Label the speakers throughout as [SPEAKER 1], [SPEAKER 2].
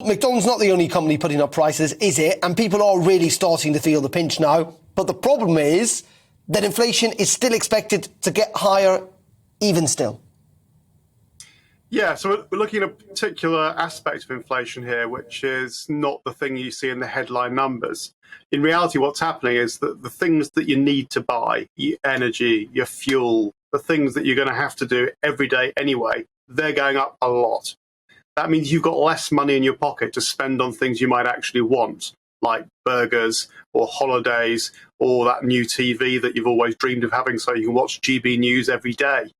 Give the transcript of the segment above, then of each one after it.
[SPEAKER 1] McDonald's not the only company putting up prices, is it? And people are really starting to feel the pinch now. But the problem is that inflation is still expected to get higher even still.
[SPEAKER 2] Yeah, so we're looking at a particular aspect of inflation here, which is not the thing you see in the headline numbers. In reality, what's happening is that the things that you need to buy, your energy, your fuel, the things that you're going to have to do every day anyway, they're going up a lot. That means you've got less money in your pocket to spend on things you might actually want, like burgers or holidays or that new TV that you've always dreamed of having so you can watch GBNews every day.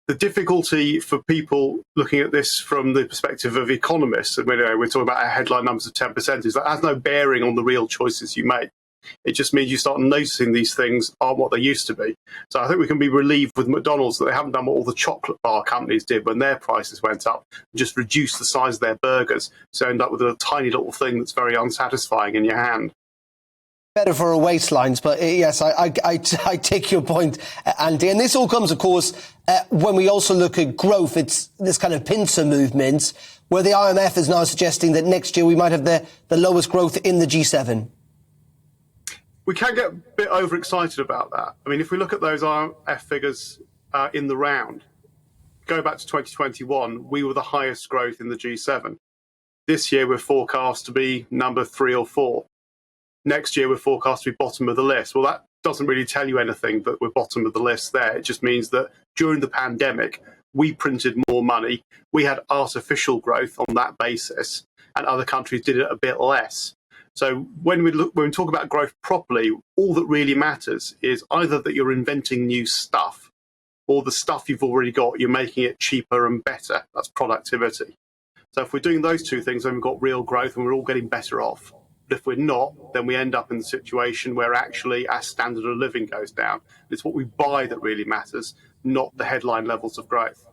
[SPEAKER 2] The difficulty for people looking at this from the perspective of economists, and we're talking about our headline numbers of 10%, is that has no bearing on the real choices you make. It just means you start noticing these things aren't what they used to be. So I think we can be relieved with McDonald's that they haven't done what all the chocolate bar companies did when their prices went up, just reduce the size of their burgers, so end up with a tiny little thing that's very unsatisfying in your hand.
[SPEAKER 1] Better for our waistlines, but yes, I take your point, Andy. And this all comes, of course, when we also look at growth. It's this kind of pincer movement where the IMF is now suggesting that next year we might have the lowest growth in the G7.
[SPEAKER 2] We can get a bit overexcited about that. I mean, if we look at those IMF figures in the round, go back to 2021, we were the highest growth in the G7. This year we're forecast to be number 3 or 4. Next year, we're forecast to be bottom of the list. Well, that doesn't really tell you anything that we're bottom of the list there. It just means that during the pandemic, we printed more money. We had artificial growth on that basis, and other countries did it a bit less. So when we talk about growth properly, all that really matters is either that you're inventing new stuff, or the stuff you've already got, you're making it cheaper and better. That's productivity. So if we're doing those two things, then we've got real growth and we're all getting better off. But if we're not, then we end up in the situation where actually our standard of living goes down. It's what we buy that really matters, not the headline levels of growth.